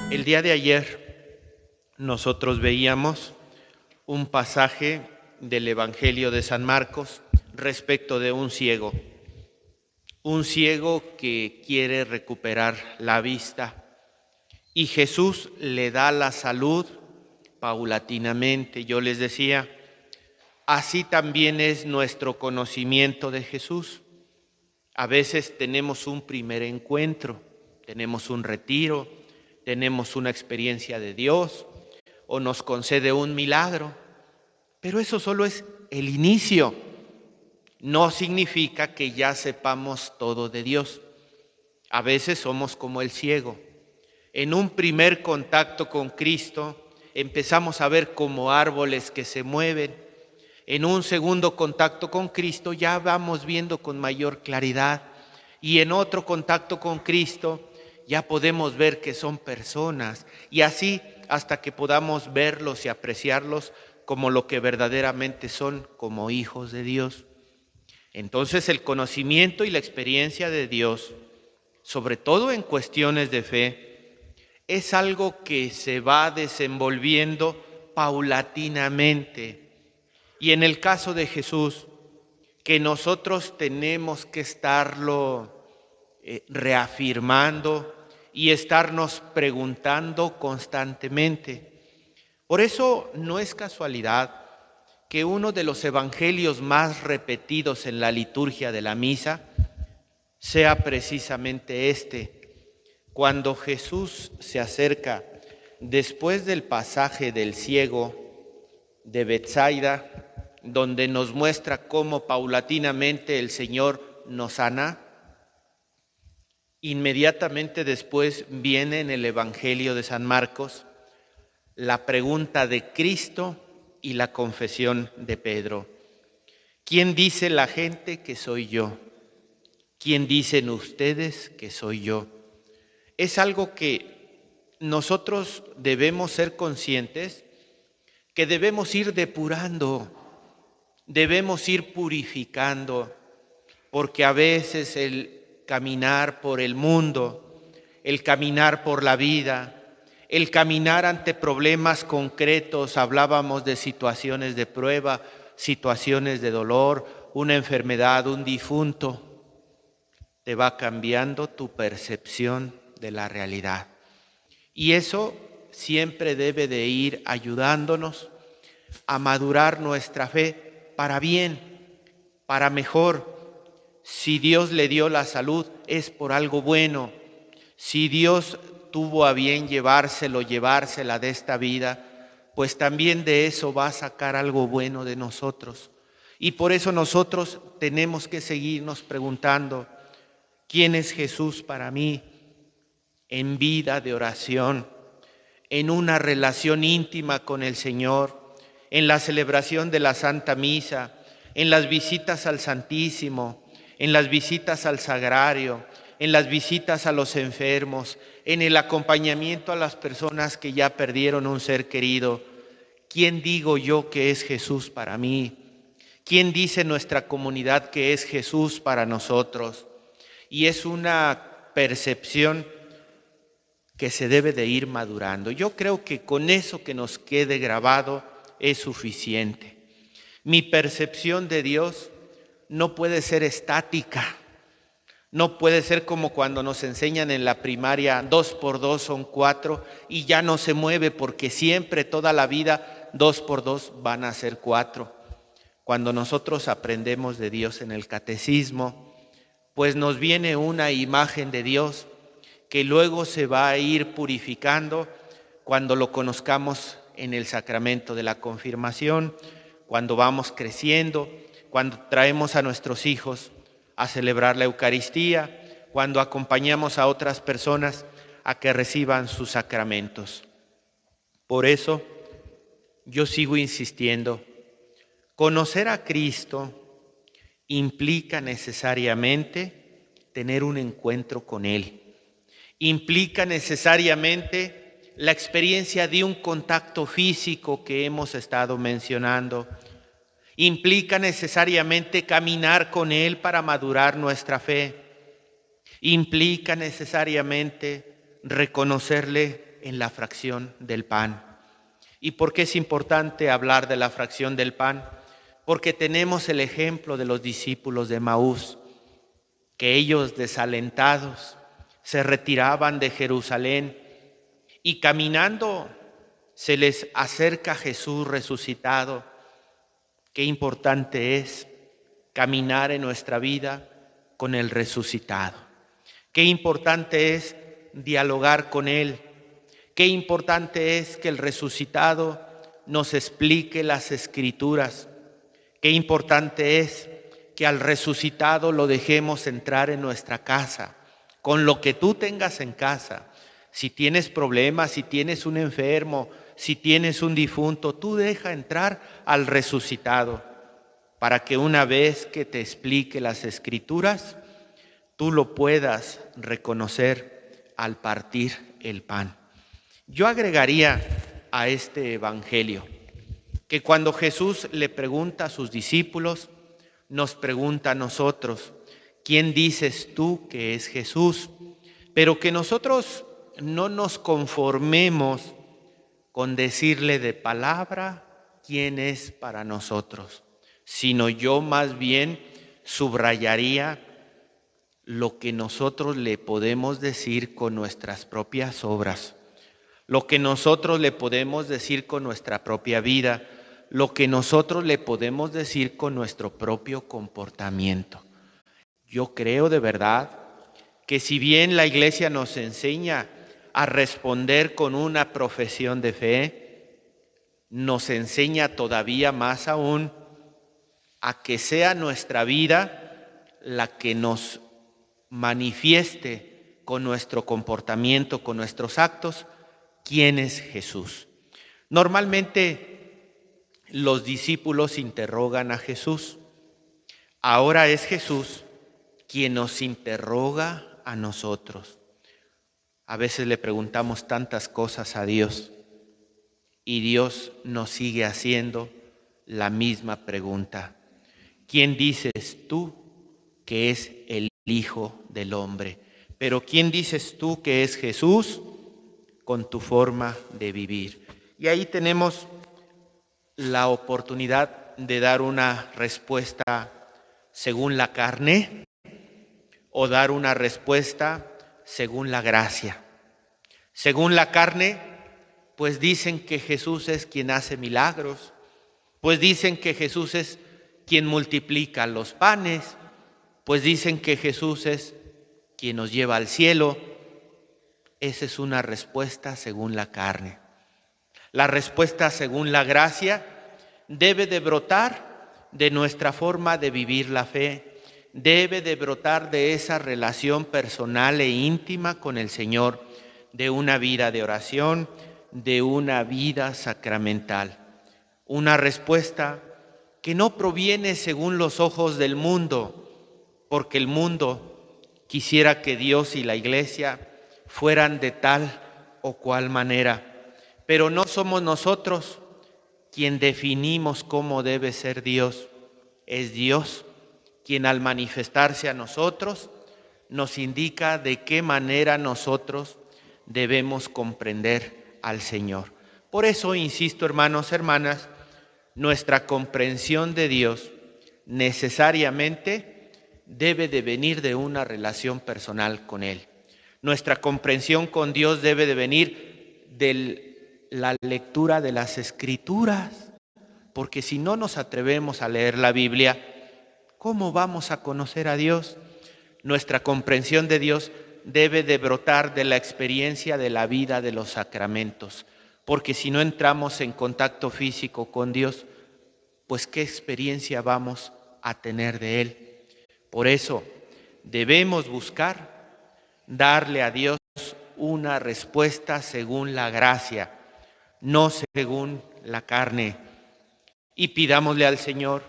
El día de ayer nosotros veíamos un pasaje del Evangelio de San Marcos respecto de un ciego que quiere recuperar la vista y Jesús le da la salud paulatinamente. Yo les decía, así también es nuestro conocimiento de Jesús. A veces tenemos un primer encuentro, tenemos un retiro, tenemos una experiencia de Dios o nos concede un milagro, pero eso solo es el inicio. No significa que ya sepamos todo de Dios. A veces somos como el ciego. En un primer contacto con Cristo empezamos a ver como árboles que se mueven. En un segundo contacto con Cristo ya vamos viendo con mayor claridad. Y en otro contacto con Cristo ya podemos ver que son personas. Y así hasta que podamos verlos y apreciarlos como lo que verdaderamente son, como hijos de Dios. Entonces el conocimiento y la experiencia de Dios, sobre todo en cuestiones de fe, es algo que se va desenvolviendo paulatinamente. Y en el caso de Jesús, que nosotros tenemos que estarlo reafirmando y estarnos preguntando constantemente. Por eso no es casualidad que uno de los evangelios más repetidos en la liturgia de la misa sea precisamente este, cuando Jesús se acerca después del pasaje del ciego de Betsaida, donde nos muestra cómo paulatinamente el Señor nos sana. Inmediatamente después viene en el Evangelio de San Marcos la pregunta de Cristo y la confesión de Pedro. ¿Quién dice la gente que soy yo? ¿Quién dicen ustedes que soy yo? Es algo que nosotros debemos ser conscientes, que debemos ir depurando, debemos ir purificando, porque a veces el caminar por el mundo, el caminar por la vida, el caminar ante problemas concretos, hablábamos de situaciones de prueba, situaciones de dolor, una enfermedad, un difunto, te va cambiando tu percepción de la realidad. Y eso siempre debe de ir ayudándonos a madurar nuestra fe para bien, para mejor. Si Dios le dio la salud, es por algo bueno. Si Dios tuvo a bien llevársela de esta vida, pues también de eso va a sacar algo bueno de nosotros. Y por eso nosotros tenemos que seguirnos preguntando, ¿quién es Jesús para mí? En vida de oración, en una relación íntima con el Señor, en la celebración de la Santa Misa, en las visitas al Santísimo, en las visitas al Sagrario, en las visitas a los enfermos, en el acompañamiento a las personas que ya perdieron un ser querido. ¿Quién digo yo que es Jesús para mí? ¿Quién dice nuestra comunidad que es Jesús para nosotros? Y es una percepción que se debe de ir madurando. Yo creo que con eso que nos quede grabado es suficiente. Mi percepción de Dios no puede ser estática. No puede ser como cuando nos enseñan en la primaria 2 por 2 son 4 y ya no se mueve porque siempre, toda la vida, 2 por 2 van a ser 4. Cuando nosotros aprendemos de Dios en el catecismo, pues nos viene una imagen de Dios que luego se va a ir purificando cuando lo conozcamos en el sacramento de la confirmación, cuando vamos creciendo, cuando traemos a nuestros hijos a celebrar la Eucaristía, cuando acompañamos a otras personas a que reciban sus sacramentos. Por eso, yo sigo insistiendo, conocer a Cristo implica necesariamente tener un encuentro con Él. Implica necesariamente la experiencia de un contacto físico que hemos estado mencionando. Implica necesariamente caminar con Él para madurar nuestra fe. Implica necesariamente reconocerle en la fracción del pan. ¿Y por qué es importante hablar de la fracción del pan? Porque tenemos el ejemplo de los discípulos de Emaús, que ellos desalentados se retiraban de Jerusalén y caminando se les acerca Jesús resucitado. Qué importante es caminar en nuestra vida con el resucitado. Qué importante es dialogar con Él. Qué importante es que el resucitado nos explique las Escrituras. Qué importante es que al resucitado lo dejemos entrar en nuestra casa, con lo que tú tengas en casa. Si tienes problemas, si tienes un enfermo, si tienes un difunto, tú deja entrar al resucitado para que una vez que te explique las Escrituras, tú lo puedas reconocer al partir el pan. Yo agregaría a este evangelio que cuando Jesús le pregunta a sus discípulos, nos pregunta a nosotros, ¿quién dices tú que es Jesús? Pero que nosotros no nos conformemos con decirle de palabra quién es para nosotros, sino yo más bien subrayaría lo que nosotros le podemos decir con nuestras propias obras, lo que nosotros le podemos decir con nuestra propia vida, lo que nosotros le podemos decir con nuestro propio comportamiento. Yo creo de verdad que si bien la Iglesia nos enseña a responder con una profesión de fe, nos enseña todavía más aún a que sea nuestra vida la que nos manifieste con nuestro comportamiento, con nuestros actos, quién es Jesús. Normalmente los discípulos interrogan a Jesús. Ahora es Jesús quien nos interroga a nosotros. A veces le preguntamos tantas cosas a Dios y Dios nos sigue haciendo la misma pregunta. ¿Quién dices tú que es el Hijo del Hombre? Pero ¿quién dices tú que es Jesús? Con tu forma de vivir. Y ahí tenemos la oportunidad de dar una respuesta según la carne o dar una respuesta según la gracia. Según la carne, pues dicen que Jesús es quien hace milagros, pues dicen que Jesús es quien multiplica los panes, pues dicen que Jesús es quien nos lleva al cielo. Esa es una respuesta según la carne. La respuesta según la gracia debe de brotar de nuestra forma de vivir la fe, debe de brotar de esa relación personal e íntima con el Señor, de una vida de oración, de una vida sacramental. Una respuesta que no proviene según los ojos del mundo, porque el mundo quisiera que Dios y la Iglesia fueran de tal o cual manera, pero no somos nosotros quien definimos cómo debe ser Dios. Es Dios quien al manifestarse a nosotros nos indica de qué manera nosotros debemos comprender al Señor. Por eso, insisto, hermanos, hermanas, nuestra comprensión de Dios necesariamente debe de venir de una relación personal con Él. Nuestra comprensión con Dios debe de venir de la lectura de las Escrituras, porque si no nos atrevemos a leer la Biblia, ¿cómo vamos a conocer a Dios? Nuestra comprensión de Dios debe de brotar de la experiencia de la vida de los sacramentos, porque si no entramos en contacto físico con Dios, pues ¿qué experiencia vamos a tener de Él? Por eso debemos buscar darle a Dios una respuesta según la gracia, no según la carne. Y pidámosle al Señor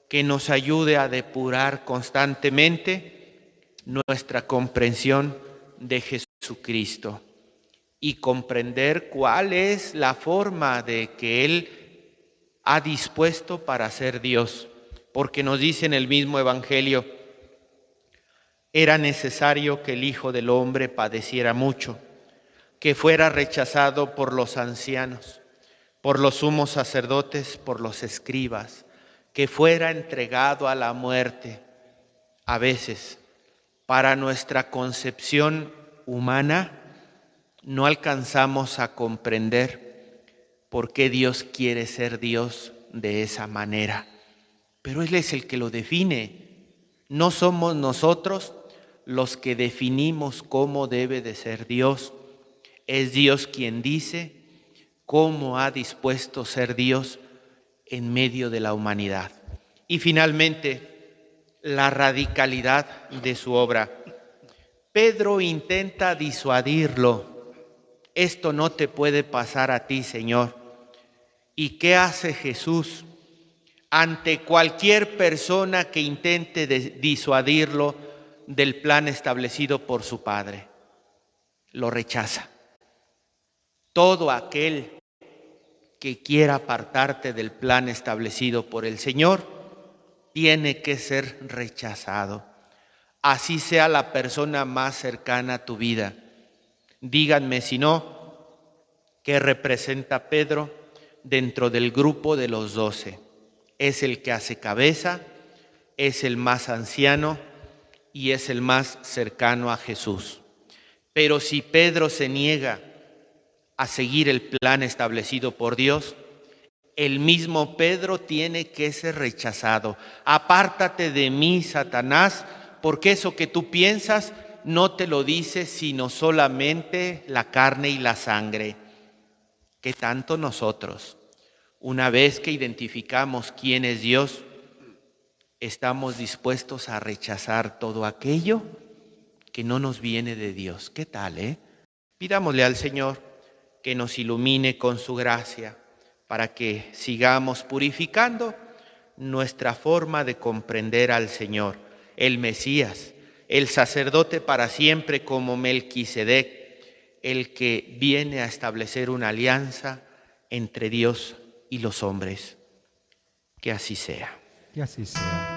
que nos ayude a depurar constantemente nuestra comprensión de Jesucristo y comprender cuál es la forma de que Él ha dispuesto para ser Dios. Porque nos dice en el mismo Evangelio, era necesario que el Hijo del Hombre padeciera mucho, que fuera rechazado por los ancianos, por los sumos sacerdotes, por los escribas, que fuera entregado a la muerte. A veces, para nuestra concepción humana, no alcanzamos a comprender por qué Dios quiere ser Dios de esa manera. Pero Él es el que lo define. No somos nosotros los que definimos cómo debe de ser Dios. Es Dios quien dice cómo ha dispuesto ser Dios en medio de la humanidad. Y finalmente, la radicalidad de su obra. Pedro intenta disuadirlo. Esto no te puede pasar a ti, Señor. ¿Y qué hace Jesús ante cualquier persona que intente disuadirlo del plan establecido por su Padre? Lo rechaza. Todo aquel que quiera apartarte del plan establecido por el Señor tiene que ser rechazado. Así sea la persona más cercana a tu vida. Díganme si no, ¿qué representa Pedro dentro del grupo de los 12? Es el que hace cabeza, es el más anciano y es el más cercano a Jesús. Pero si Pedro se niega a seguir el plan establecido por Dios, el mismo Pedro tiene que ser rechazado. Apártate de mí, Satanás, porque eso que tú piensas no te lo dice sino solamente la carne y la sangre. ¿Qué tanto nosotros, una vez que identificamos quién es Dios, estamos dispuestos a rechazar todo aquello que no nos viene de Dios? ¿Qué tal, Pidámosle al Señor que nos ilumine con su gracia para que sigamos purificando nuestra forma de comprender al Señor, el Mesías, el sacerdote para siempre como Melquisedec, el que viene a establecer una alianza entre Dios y los hombres. Que así sea. Que así sea.